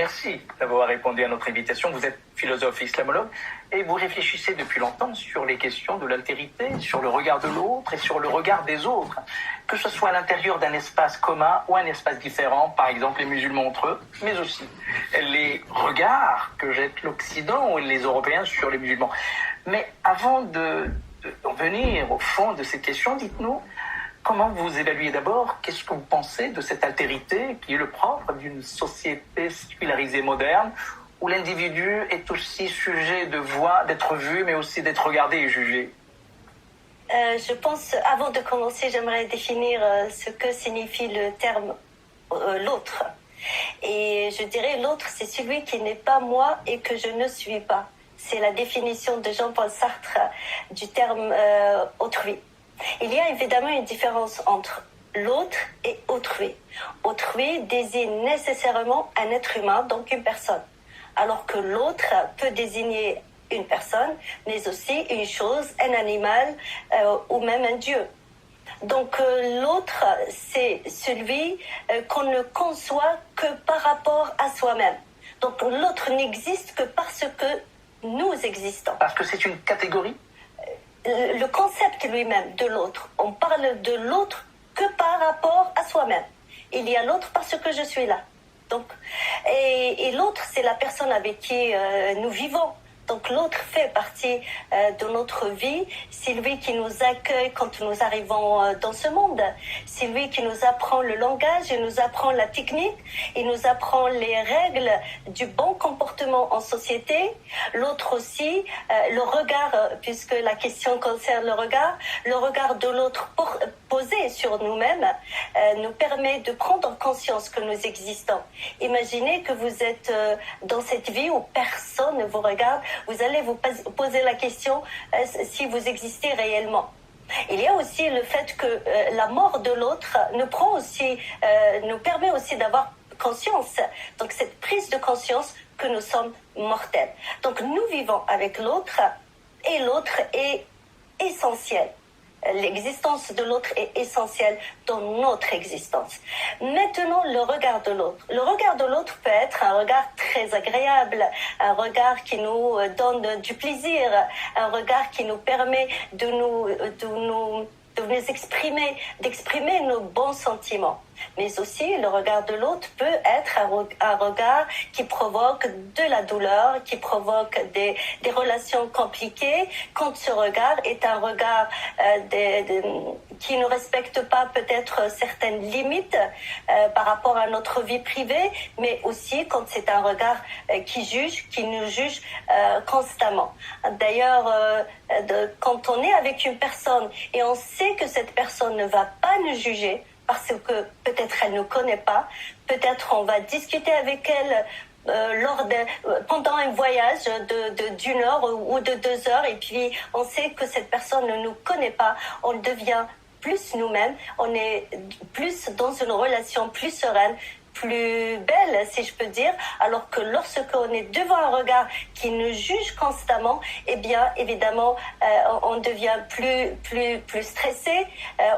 merci d'avoir répondu à notre invitation. Vous êtes philosophe islamologue et vous réfléchissez depuis longtemps sur les questions de l'altérité, sur le regard de l'autre et sur le regard des autres, que ce soit à l'intérieur d'un espace commun ou un espace différent, par exemple les musulmans entre eux, mais aussi les regards que jette l'Occident ou les Européens sur les musulmans. Mais avant de venir au fond de cette question, dites-nous, comment vous évaluez d'abord, qu'est-ce que vous pensez de cette altérité qui est le propre d'une société sécularisée moderne où l'individu est aussi sujet de voix, d'être vu, mais aussi d'être regardé et jugé? Je pense, avant de commencer, j'aimerais définir ce que signifie le terme l'autre. Et je dirais l'autre, c'est celui qui n'est pas moi et que je ne suis pas. C'est la définition de Jean-Paul Sartre du terme autrui. Il y a évidemment une différence entre l'autre et autrui. Autrui désigne nécessairement un être humain, donc une personne, alors que l'autre peut désigner une personne, mais aussi une chose, un animal ou même un dieu. Donc l'autre, c'est celui qu'on ne conçoit que par rapport à soi-même. Donc l'autre n'existe que parce que nous existons. Parce que c'est une catégorie? Le concept lui-même de l'autre, on parle de l'autre que par rapport à soi-même. Il y a l'autre parce que je suis là. Donc, et l'autre, c'est la personne avec qui nous vivons. Donc l'autre fait partie de notre vie. C'est lui qui nous accueille quand nous arrivons dans ce monde. C'est lui qui nous apprend le langage, il nous apprend la technique, il nous apprend les règles du bon comportement en société. L'autre aussi, le regard, puisque la question concerne le regard de l'autre posé sur nous-mêmes nous permet de prendre conscience que nous existons. Imaginez que vous êtes dans cette vie où personne ne vous regarde. Vous allez vous poser la question si vous existez réellement. Il y a aussi le fait que la mort de l'autre nous permet aussi d'avoir conscience. Donc cette prise de conscience que nous sommes mortels. Donc nous vivons avec l'autre et l'autre est essentiel. L'existence de l'autre est essentielle dans notre existence. Maintenant, le regard de l'autre. Le regard de l'autre peut être un regard très agréable, un regard qui nous donne du plaisir, un regard qui nous permet de nous exprimer, d'exprimer nos bons sentiments. Mais aussi, le regard de l'autre peut être un regard qui provoque de la douleur, qui provoque des relations compliquées, quand ce regard est un regard qui ne respecte pas peut-être certaines limites par rapport à notre vie privée, mais aussi quand c'est un regard qui nous juge constamment. D'ailleurs, quand on est avec une personne et on sait que cette personne ne va pas nous juger, parce que peut-être elle ne connaît pas, peut-être on va discuter avec elle pendant un voyage d'une heure ou de 2 heures, et puis on sait que cette personne ne nous connaît pas, on devient plus nous-mêmes, on est plus dans une relation plus sereine, plus belle, si je peux dire, alors que lorsqu'on est devant un regard qui nous juge constamment, eh bien, évidemment, on devient plus stressé,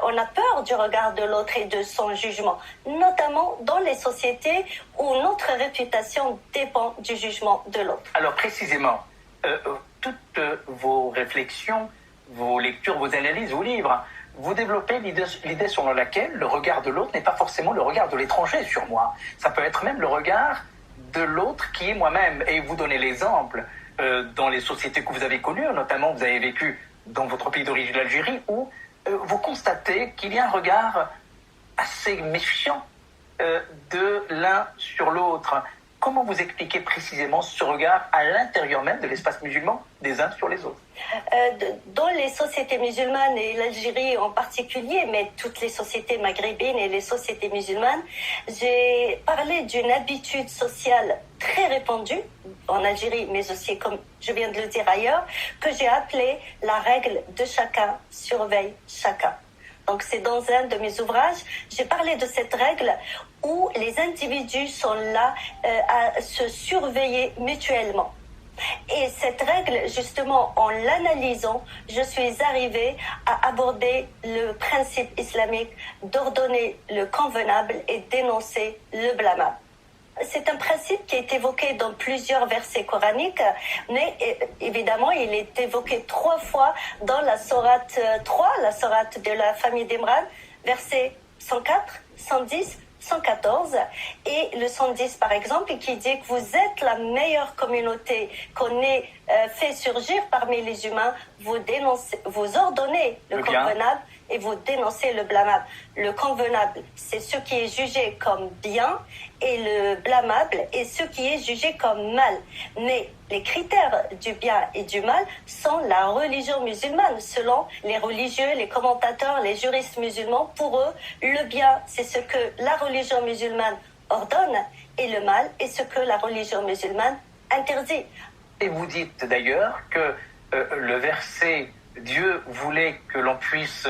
on a peur du regard de l'autre et de son jugement, notamment dans les sociétés où notre réputation dépend du jugement de l'autre. Alors, précisément, toutes vos réflexions, vos lectures, vos analyses, vos livres, vous développez l'idée selon laquelle le regard de l'autre n'est pas forcément le regard de l'étranger sur moi. Ça peut être même le regard de l'autre qui est moi-même. Et vous donnez l'exemple dans les sociétés que vous avez connues, notamment vous avez vécu dans votre pays d'origine, l'Algérie, où vous constatez qu'il y a un regard assez méfiant de l'un sur l'autre. Comment vous expliquez précisément ce regard à l'intérieur même de l'espace musulman des uns sur les autres? Dans les sociétés musulmanes, et l'Algérie en particulier, mais toutes les sociétés maghrébines et les sociétés musulmanes, j'ai parlé d'une habitude sociale très répandue en Algérie, mais aussi, comme je viens de le dire ailleurs, que j'ai appelée la règle de chacun surveille chacun. Donc c'est dans un de mes ouvrages, j'ai parlé de cette règle où les individus sont là à se surveiller mutuellement. Et cette règle, justement, en l'analysant, je suis arrivée à aborder le principe islamique d'ordonner le convenable et d'énoncer le blâmable. C'est un principe qui est évoqué dans plusieurs versets coraniques, mais évidemment, il est évoqué 3 fois dans la sourate 3, la sourate de la famille d'Imran, versets 104, 110, 114, et le 110 par exemple, qui dit que vous êtes la meilleure communauté qu'on ait fait surgir parmi les humains, vous ordonnez le convenable et vous dénoncez le blâmable. Le convenable, c'est ce qui est jugé comme bien, et le blâmable est ce qui est jugé comme mal. Mais les critères du bien et du mal sont la religion musulmane. Selon les religieux, les commentateurs, les juristes musulmans, pour eux, le bien, c'est ce que la religion musulmane ordonne, et le mal est ce que la religion musulmane interdit. Et vous dites d'ailleurs que le verset « Dieu voulait que l'on puisse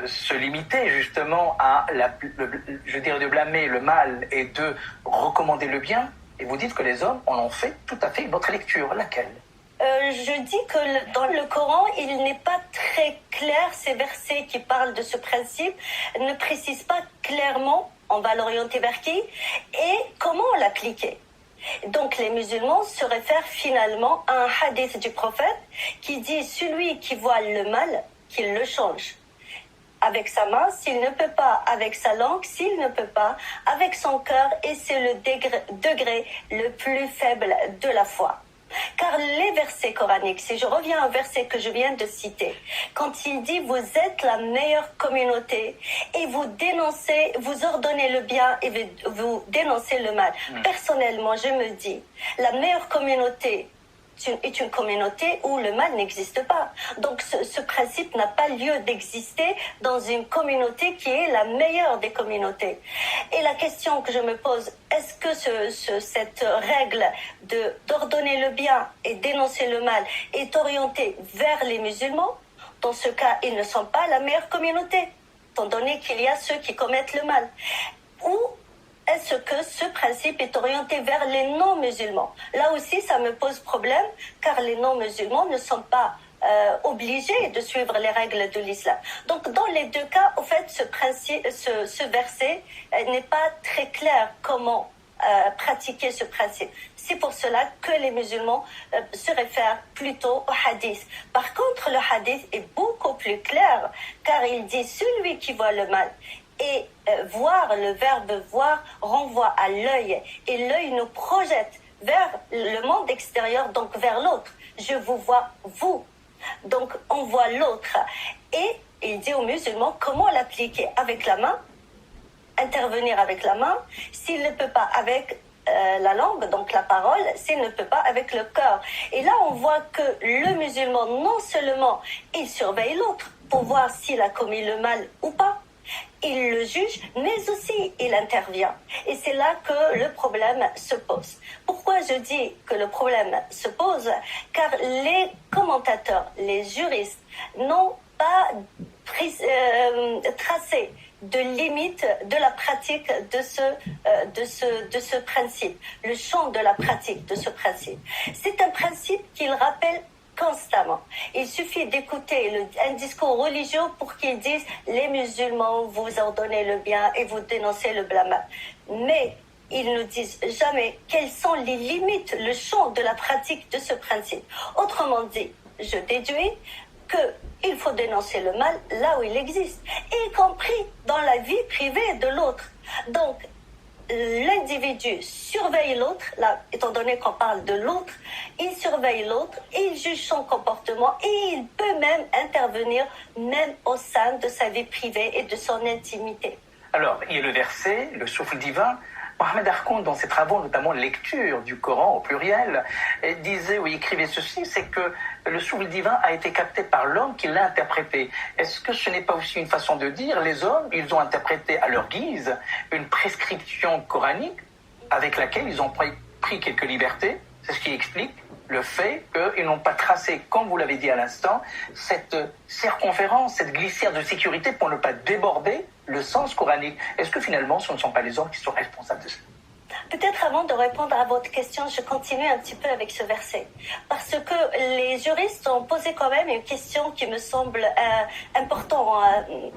se limiter justement à, de blâmer le mal et de recommander le bien », et vous dites que les hommes en ont fait tout à fait une autre lecture. Laquelle ? Je dis que dans le Coran, il n'est pas très clair, ces versets qui parlent de ce principe ne précisent pas clairement on va l'orienter vers qui et comment l'appliquer. Donc les musulmans se réfèrent finalement à un hadith du prophète qui dit celui qui voit le mal, qu'il le change. Avec sa main, s'il ne peut pas, avec sa langue, s'il ne peut pas, avec son cœur, et c'est le degré le plus faible de la foi. Car les versets coraniques, si je reviens au verset que je viens de citer, quand il dit vous êtes la meilleure communauté et vous dénoncez, vous ordonnez le bien et vous dénoncez le mal. Personnellement, je me dis, la meilleure communauté est une communauté où le mal n'existe pas. Donc ce principe n'a pas lieu d'exister dans une communauté qui est la meilleure des communautés. Et la question que je me pose, est-ce que cette règle d'ordonner le bien et dénoncer le mal est orientée vers les musulmans? Dans ce cas, ils ne sont pas la meilleure communauté, étant donné qu'il y a ceux qui commettent le mal. Ou est-ce que ce principe est orienté vers les non-musulmans? Là aussi, ça me pose problème, car les non-musulmans ne sont pas obligés de suivre les règles de l'islam. Donc, dans les deux cas, au fait, ce verset n'est pas très clair comment pratiquer ce principe. C'est pour cela que les musulmans se réfèrent plutôt au hadith. Par contre, le hadith est beaucoup plus clair, car il dit celui qui voit le mal. Et voir, le verbe voir renvoie à l'œil, et l'œil nous projette vers le monde extérieur, donc vers l'autre. Je vous vois, vous. Donc on voit l'autre. Et il dit aux musulmans comment l'appliquer avec la main, intervenir avec la main, s'il ne peut pas avec la langue, donc la parole, s'il ne peut pas avec le cœur. Et là, on voit que le musulman, non seulement il surveille l'autre pour voir s'il a commis le mal ou pas, il le juge, mais aussi il intervient. Et c'est là que le problème se pose. Pourquoi je dis que le problème se pose? Car les commentateurs, les juristes n'ont pas tracé de limite de la pratique de ce principe, le champ de la pratique de ce principe. C'est un principe qu'il rappelle constamment. Il suffit d'écouter un discours religieux pour qu'ils disent les musulmans, vous ordonnez le bien et vous dénoncez le blâmable. Mais ils ne disent jamais quelles sont les limites, le champ de la pratique de ce principe. Autrement dit, je déduis qu'il faut dénoncer le mal là où il existe, y compris dans la vie privée de l'autre. Donc, l'individu surveille l'autre, là, étant donné qu'on parle de l'autre, il surveille l'autre, il juge son comportement et il peut même intervenir même au sein de sa vie privée et de son intimité. Alors, il y a le verset, le souffle divin. Mohamed Harkoun, dans ses travaux, notamment lecture du Coran au pluriel, disait ou écrivait ceci, c'est que le souffle divin a été capté par l'homme qui l'a interprété. Est-ce que ce n'est pas aussi une façon de dire, les hommes, ils ont interprété à leur guise une prescription coranique avec laquelle ils ont pris quelques libertés? C'est ce qui explique le fait qu'ils n'ont pas tracé, comme vous l'avez dit à l'instant, cette circonférence, cette glissière de sécurité pour ne pas déborder le sens coranique. Est-ce que finalement, ce ne sont pas les hommes qui sont responsables de cela? Peut-être avant de répondre à votre question, je continue un petit peu avec ce verset. Parce que les juristes ont posé quand même une question qui me semble importante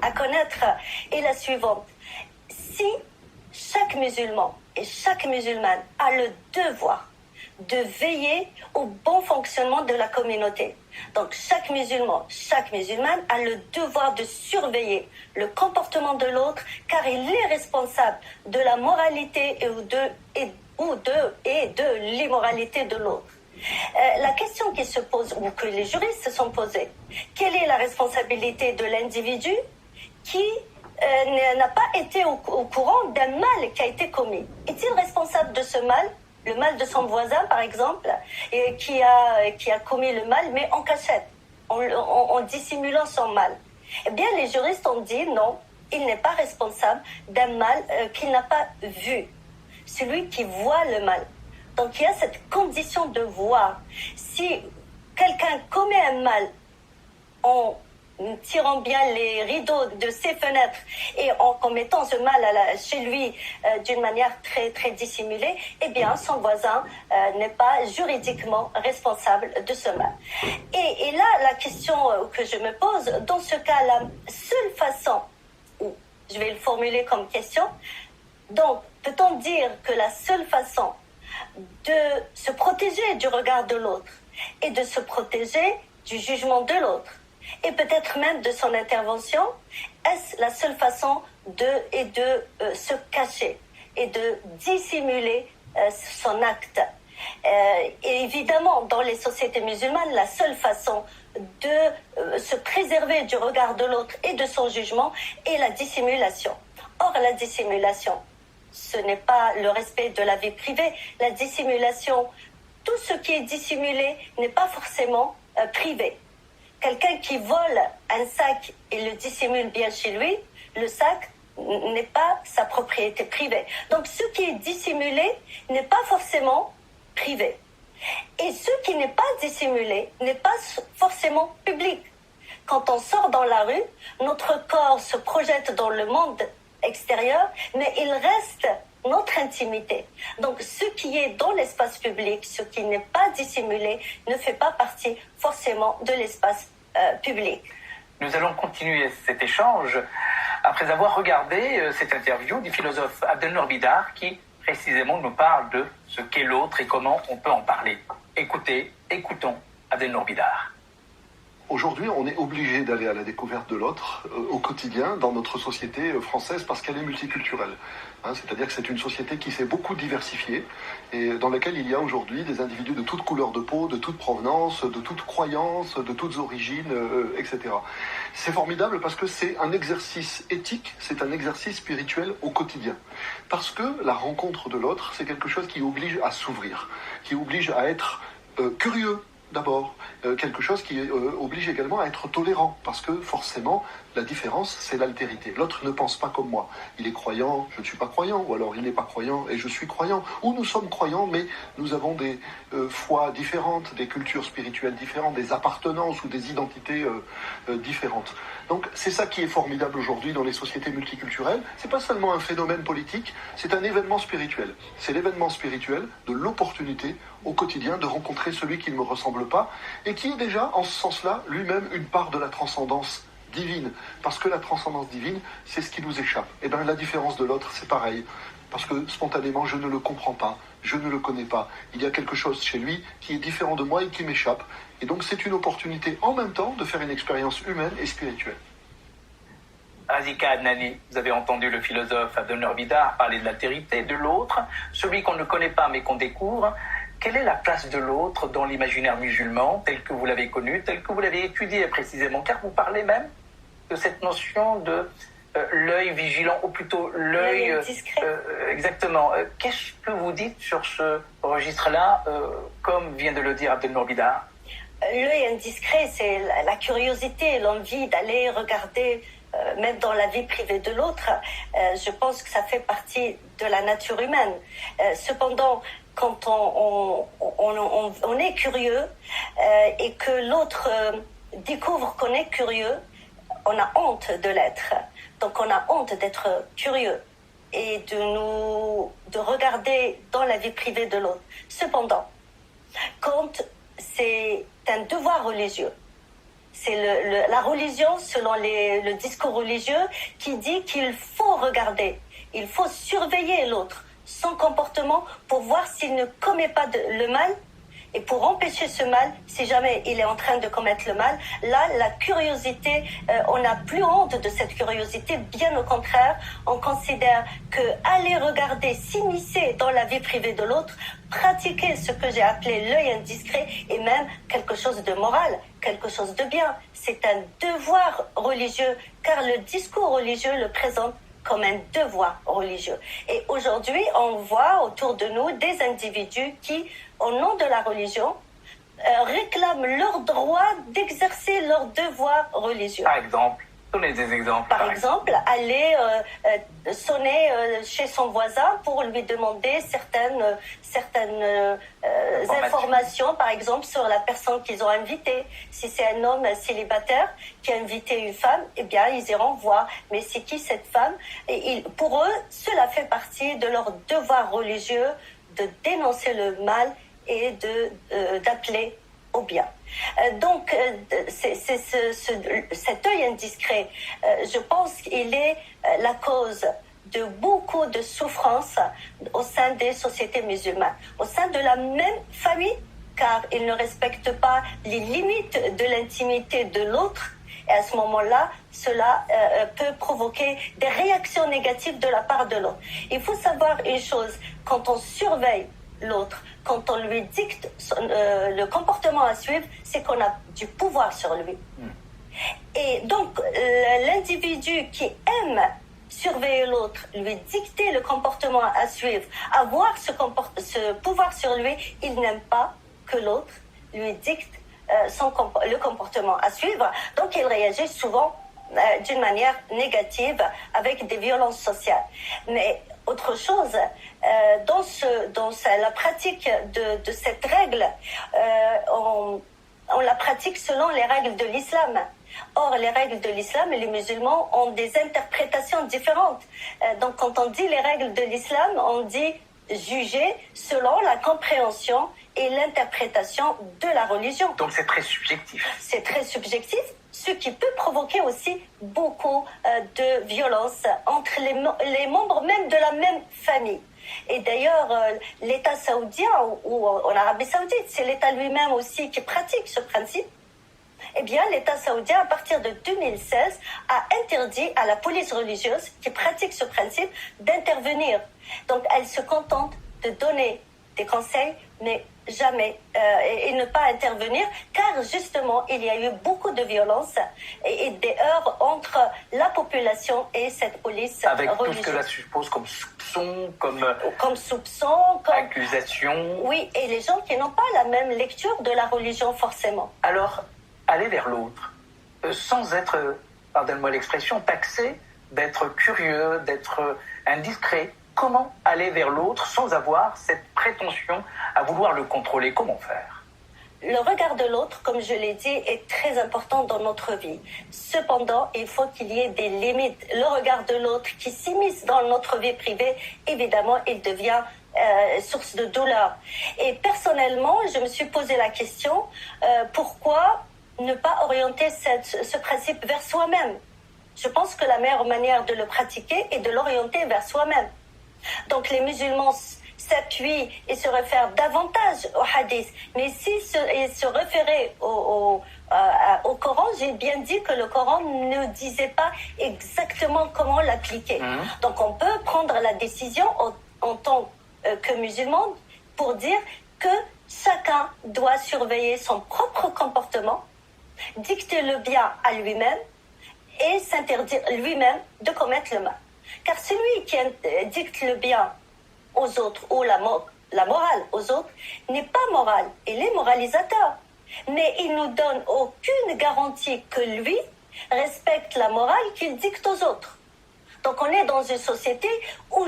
à connaître, et la suivante. Si chaque musulman et chaque musulmane a le devoir de veiller au bon fonctionnement de la communauté. Donc chaque musulman, chaque musulmane a le devoir de surveiller le comportement de l'autre, car il est responsable de la moralité et de l'immoralité de l'autre. La question qui se pose, ou que les juristes se sont posés, quelle est la responsabilité de l'individu qui n'a pas été au courant d'un mal qui a été commis? Est-il responsable de ce mal, le mal de son voisin par exemple, et qui a commis le mal mais en cachette, en dissimulant son mal? Eh bien les juristes ont dit non, il n'est pas responsable d'un mal qu'il n'a pas vu. Celui qui voit le mal. Donc il y a cette condition de voir. Si quelqu'un commet un mal en tirant bien les rideaux de ses fenêtres et en commettant ce mal chez lui d'une manière très très dissimulée, eh bien son voisin n'est pas juridiquement responsable de ce mal. Et là, la question que je me pose, dans ce cas, la seule façon, ou je vais le formuler comme question, donc peut-on dire que la seule façon de se protéger du regard de l'autre et de se protéger du jugement de l'autre, et peut-être même de son intervention, est-ce la seule façon de se cacher et de dissimuler son acte? Et évidemment, dans les sociétés musulmanes, la seule façon de se préserver du regard de l'autre et de son jugement est la dissimulation. Or, la dissimulation, ce n'est pas le respect de la vie privée. La dissimulation, tout ce qui est dissimulé n'est pas forcément privé. Quelqu'un qui vole un sac et le dissimule bien chez lui, le sac n'est pas sa propriété privée. Donc ce qui est dissimulé n'est pas forcément privé. Et ce qui n'est pas dissimulé n'est pas forcément public. Quand on sort dans la rue, notre corps se projette dans le monde extérieur, mais il reste notre intimité. Donc ce qui est dans l'espace public, ce qui n'est pas dissimulé, ne fait pas partie forcément de l'espace public. Nous allons continuer cet échange après avoir regardé cette interview du philosophe Abdelnour Bidar qui précisément nous parle de ce qu'est l'autre et comment on peut en parler. Écoutons Abdelnour Bidar. Aujourd'hui, on est obligé d'aller à la découverte de l'autre au quotidien dans notre société française parce qu'elle est multiculturelle. C'est-à-dire que c'est une société qui s'est beaucoup diversifiée et dans laquelle il y a aujourd'hui des individus de toute couleur de peau, de toute provenance, de toute croyance, de toutes origines, etc. C'est formidable parce que c'est un exercice éthique, c'est un exercice spirituel au quotidien. Parce que la rencontre de l'autre, c'est quelque chose qui oblige à s'ouvrir, qui oblige à être curieux. D'abord, quelque chose qui oblige également à être tolérant, parce que forcément, la différence, c'est l'altérité. L'autre ne pense pas comme moi. Il est croyant, je ne suis pas croyant, ou alors il n'est pas croyant et je suis croyant. Ou nous sommes croyants, mais nous avons des foi différentes, des cultures spirituelles différentes, des appartenances ou des identités différentes. Donc c'est ça qui est formidable aujourd'hui dans les sociétés multiculturelles. C'est pas seulement un phénomène politique, c'est un événement spirituel. C'est l'événement spirituel de l'opportunité au quotidien de rencontrer celui qui ne me ressemble pas et qui est déjà, en ce sens-là, lui-même une part de la transcendance divine. Parce que la transcendance divine, c'est ce qui nous échappe. Et bien la différence de l'autre, c'est pareil. Parce que spontanément, je ne le comprends pas, je ne le connais pas. Il y a quelque chose chez lui qui est différent de moi et qui m'échappe. Et donc c'est une opportunité en même temps de faire une expérience humaine et spirituelle. Razika Adnani, vous avez entendu le philosophe Abdelnour Bidar parler de l'altérité de l'autre, celui qu'on ne connaît pas mais qu'on découvre. Quelle est la place de l'autre dans l'imaginaire musulman, tel que vous l'avez connu, tel que vous l'avez étudié précisément? Car vous parlez même de cette notion de l'œil vigilant, ou plutôt l'œil discret. Exactement. Qu'est-ce que vous dites sur ce registre-là, comme vient de le dire Abdelnour Bidar? L'œil indiscret, c'est la curiosité, l'envie d'aller regarder, même dans la vie privée de l'autre. Je pense que ça fait partie de la nature humaine. Cependant, quand on est curieux et que l'autre découvre qu'on est curieux, on a honte de l'être. Donc on a honte d'être curieux et de regarder dans la vie privée de l'autre. Cependant, quand c'est un devoir religieux, c'est la religion, selon le discours religieux, qui dit qu'il faut regarder, il faut surveiller l'autre, son comportement pour voir s'il ne commet pas le mal. Et pour empêcher ce mal, si jamais il est en train de commettre le mal, là, la curiosité, on n'a plus honte de cette curiosité. Bien au contraire, on considère que aller regarder, s'immiscer dans la vie privée de l'autre, pratiquer ce que j'ai appelé l'œil indiscret est même quelque chose de moral, quelque chose de bien. C'est un devoir religieux, car le discours religieux le présente comme un devoir religieux. Et aujourd'hui, on voit autour de nous des individus qui, au nom de la religion, réclament leur droit d'exercer leur devoir religieux. Par exemple, donnez des exemples. Par exemple, aller sonner chez son voisin pour lui demander certaines informations, par exemple, sur la personne qu'ils ont invitée. Si c'est un homme célibataire qui a invité une femme, eh bien, ils iront voir. Mais c'est qui cette femme? Et pour eux, cela fait partie de leur devoir religieux de dénoncer le mal et d'appeler au bien. Donc, cet œil indiscret, je pense qu'il est la cause de beaucoup de souffrances au sein des sociétés musulmanes, au sein de la même famille, car ils ne respectent pas les limites de l'intimité de l'autre. Et à ce moment-là, cela peut provoquer des réactions négatives de la part de l'autre. Il faut savoir une chose, quand on surveille l'autre, quand on lui dicte le comportement à suivre, c'est qu'on a du pouvoir sur lui. Et donc, l'individu qui aime surveiller l'autre, lui dicter le comportement à suivre, avoir ce pouvoir sur lui, il n'aime pas que l'autre lui dicte le comportement à suivre. Donc, il réagit souvent d'une manière négative avec des violences sociales. Mais autre chose, dans la pratique de cette règle, on la pratique selon les règles de l'islam. Or, les règles de l'islam et les musulmans ont des interprétations différentes. Donc, quand on dit les règles de l'islam, on dit juger selon la compréhension et l'interprétation de la religion. Donc, c'est très subjectif. C'est très subjectif, ce qui peut provoquer aussi beaucoup de violence entre les membres même de la même famille. Et d'ailleurs, l'État saoudien ou en Arabie saoudite, c'est l'État lui-même aussi qui pratique ce principe. Eh bien, l'État saoudien, à partir de 2016, a interdit à la police religieuse qui pratique ce principe d'intervenir. Donc, elle se contente de donner des conseils, mais jamais et ne pas intervenir, car justement, il y a eu beaucoup de violence et des heurts entre la population et cette police avec religieuse. Tout ce que cela suppose comme soupçon, comme accusation. Oui, et les gens qui n'ont pas la même lecture de la religion forcément. Alors, aller vers l'autre, sans être, pardonne-moi l'expression, taxé d'être curieux, d'être indiscret. Comment aller vers l'autre sans avoir cette prétention à vouloir le contrôler? Comment faire? Le regard de l'autre, comme je l'ai dit, est très important dans notre vie. Cependant, il faut qu'il y ait des limites. Le regard de l'autre qui s'immisce dans notre vie privée, évidemment, il devient source de douleur. Et personnellement, je me suis posé la question, pourquoi ne pas orienter ce principe vers soi-même? Je pense que la meilleure manière de le pratiquer est de l'orienter vers soi-même. Donc les musulmans s'appuient et se réfèrent davantage au hadith. Mais s'ils se référaient au Coran, j'ai bien dit que le Coran ne disait pas exactement comment l'appliquer. Donc on peut prendre la décision en tant que musulman pour dire que chacun doit surveiller son propre comportement, dicter le bien à lui-même et s'interdire lui-même de commettre le mal. Car celui qui dicte le bien aux autres ou la morale aux autres n'est pas moral, il est moralisateur. Mais il ne nous donne aucune garantie que lui respecte la morale qu'il dicte aux autres. Donc on est dans une société où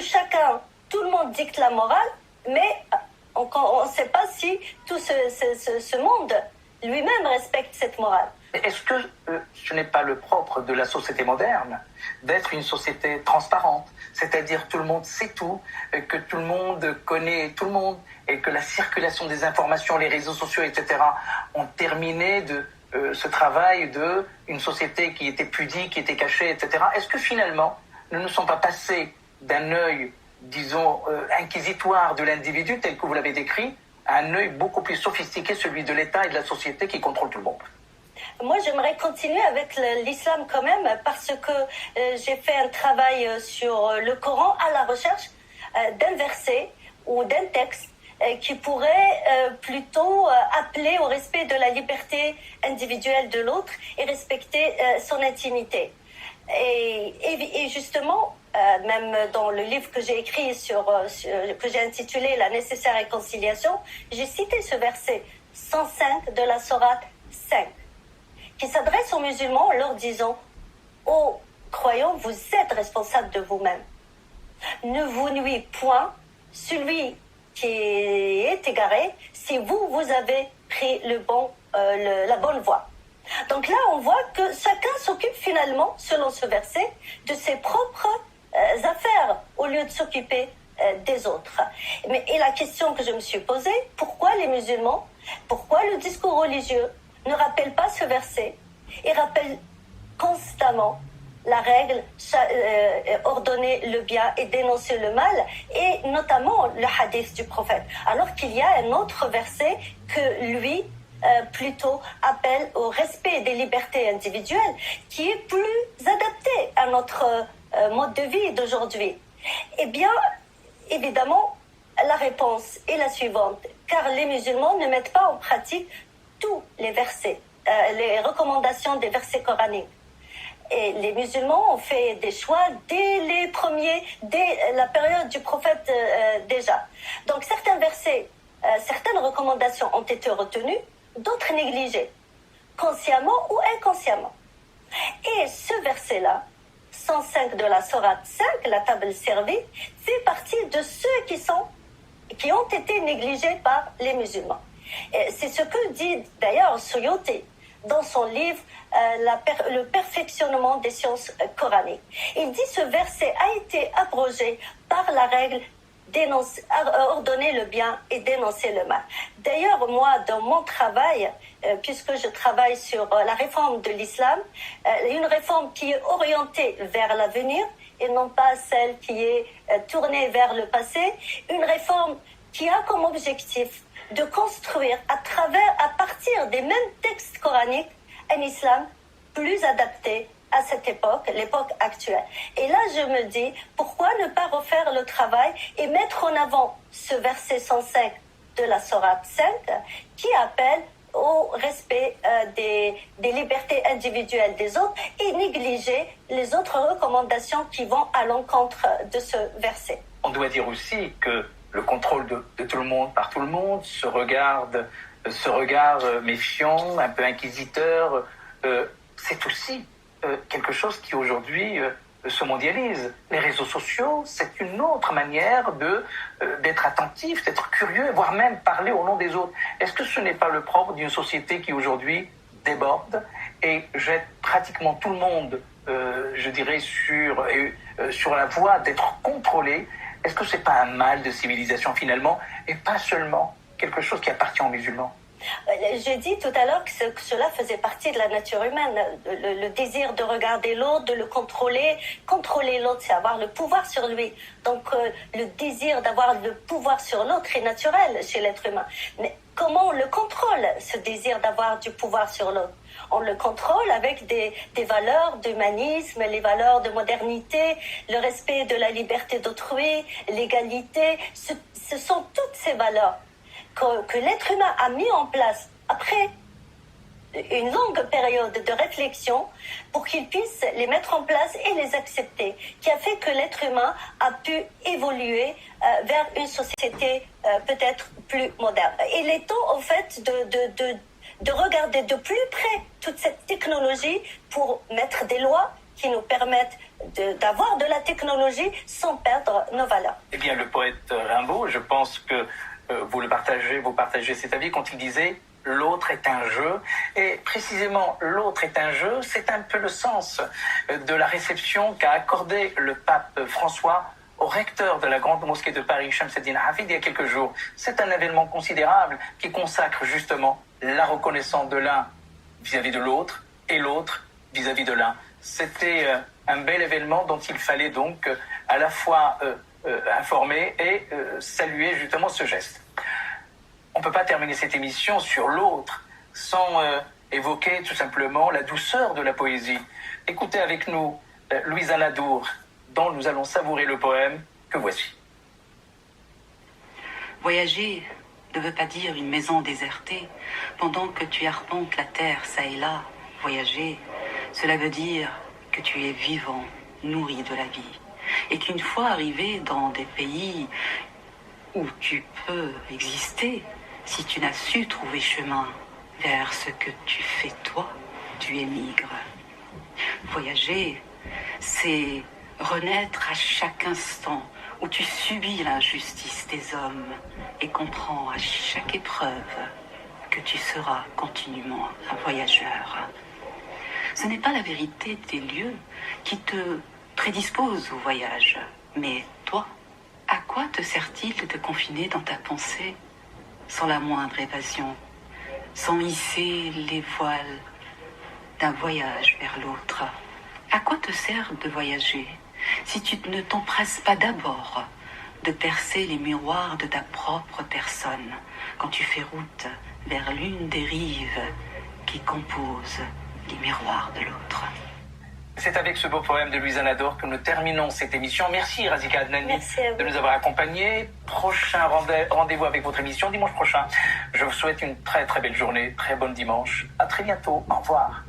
tout le monde dicte la morale, mais on ne sait pas si tout ce monde lui-même respecte cette morale. Est-ce que ce n'est pas le propre de la société moderne d'être une société transparente, c'est-à-dire tout le monde sait tout, que tout le monde connaît tout le monde et que la circulation des informations, les réseaux sociaux, etc. ont terminé ce travail d'une société qui était pudique, qui était cachée, etc. Est-ce que finalement, nous ne sommes pas passés d'un œil disons, inquisitoire de l'individu tel que vous l'avez décrit, à un œil beaucoup plus sophistiqué, celui de l'État et de la société qui contrôle tout le monde. Moi, j'aimerais continuer avec l'islam quand même, parce que j'ai fait un travail sur le Coran à la recherche d'un verset ou d'un texte qui pourrait plutôt appeler au respect de la liberté individuelle de l'autre et respecter son intimité. Et justement, même dans le livre que j'ai écrit que j'ai intitulé La nécessaire réconciliation, j'ai cité ce verset 105 de la sourate 5, qui s'adresse aux musulmans en leur disant « Ô croyants, vous êtes responsables de vous-même. Ne vous nuit point celui qui est égaré si vous avez pris la bonne voie. » Donc là, on voit que chacun s'occupe finalement, selon ce verset, de ses propres affaires au lieu de s'occuper des autres. Et la question que je me suis posée, pourquoi les musulmans, pourquoi le discours religieux ne rappelle pas ce verset et rappelle constamment la règle ordonner le bien et dénoncer le mal, et notamment le hadith du prophète, alors qu'il y a un autre verset que lui plutôt appelle au respect des libertés individuelles, qui est plus adapté à notre mode de vie d'aujourd'hui. Eh bien, évidemment, la réponse est la suivante, car les musulmans ne mettent pas en pratique tous les versets, les recommandations des versets coraniques. Et les musulmans ont fait des choix dès la période du prophète déjà. Donc certains versets, certaines recommandations ont été retenues, d'autres négligées, consciemment ou inconsciemment. Et ce verset-là, 105 de la sourate 5, la table servie, fait partie de ceux qui ont été négligés par les musulmans. C'est ce que dit d'ailleurs Suyuti dans son livre Le perfectionnement des sciences coraniques. Il dit ce verset a été abrogé par la règle ordonner le bien et dénoncer le mal. D'ailleurs, moi, dans mon travail, puisque je travaille sur la réforme de l'islam, une réforme qui est orientée vers l'avenir et non pas celle qui est tournée vers le passé, une réforme qui a comme objectif de construire à partir des mêmes textes coraniques, un islam plus adapté à cette époque, l'époque actuelle. Et là, je me dis, pourquoi ne pas refaire le travail et mettre en avant ce verset 105 de la sourate 5 qui appelle au respect des libertés individuelles des autres et négliger les autres recommandations qui vont à l'encontre de ce verset. On doit dire aussi que le contrôle de tout le monde par tout le monde, ce regard méfiant, un peu inquisiteur, c'est aussi quelque chose qui aujourd'hui se mondialise. Les réseaux sociaux, c'est une autre manière d'être attentif, d'être curieux, voire même parler au nom des autres. Est-ce que ce n'est pas le propre d'une société qui aujourd'hui déborde et jette pratiquement tout le monde, je dirais, sur la voie d'être contrôlé? Est-ce que ce n'est pas un mal de civilisation finalement et pas seulement quelque chose qui appartient aux musulmans? J'ai dit tout à l'heure que cela faisait partie de la nature humaine, le désir de regarder l'autre, de le contrôler. Contrôler l'autre, c'est avoir le pouvoir sur lui. Donc le désir d'avoir le pouvoir sur l'autre est naturel chez l'être humain. Mais comment on le contrôle, ce désir d'avoir du pouvoir sur l'autre? On le contrôle avec des valeurs d'humanisme, les valeurs de modernité, le respect de la liberté d'autrui, l'égalité. Ce sont toutes ces valeurs que l'être humain a mis en place après une longue période de réflexion pour qu'il puisse les mettre en place et les accepter, qui a fait que l'être humain a pu évoluer vers une société peut-être plus moderne. Il est temps, en fait, de regarder de plus près toute cette technologie pour mettre des lois qui nous permettent d'avoir de la technologie sans perdre nos valeurs. Eh bien, le poète Rimbaud, je pense que vous partagez cet avis quand il disait « l'autre est un jeu ». Et précisément, l'autre est un jeu, c'est un peu le sens de la réception qu'a accordé le pape François au recteur de la grande mosquée de Paris, Shamseddin Hafid, il y a quelques jours. C'est un événement considérable qui consacre justement la reconnaissance de l'un vis-à-vis de l'autre et l'autre vis-à-vis de l'un. C'était un bel événement dont il fallait donc à la fois informer et saluer justement ce geste. On ne peut pas terminer cette émission sur l'autre sans évoquer tout simplement la douceur de la poésie. Écoutez avec nous Louise Anadour, dont nous allons savourer le poème que voici. Voyager ne veut pas dire une maison désertée pendant que tu arpentes la terre ça et là. Voyager, cela veut dire que tu es vivant, nourri de la vie, et qu'une fois arrivé dans des pays où tu peux exister, si tu n'as su trouver chemin vers ce que tu fais toi, tu émigres. Voyager, c'est renaître à chaque instant où tu subis l'injustice des hommes et comprends à chaque épreuve que tu seras continuellement un voyageur. Ce n'est pas la vérité des lieux qui te prédispose au voyage, mais toi, à quoi te sert-il de te confiner dans ta pensée sans la moindre évasion, sans hisser les voiles d'un voyage vers l'autre? À quoi te sert de voyager si tu ne t'empresses pas d'abord de percer les miroirs de ta propre personne quand tu fais route vers l'une des rives qui composent les miroirs de l'autre? C'est avec ce beau poème de Louise Anadour que nous terminons cette émission. Merci Razika Adnani Merci à vous. de nous avoir accompagnés. Prochain rendez-vous avec votre émission dimanche prochain. Je vous souhaite une très très belle journée, très bon dimanche. À très bientôt. Au revoir.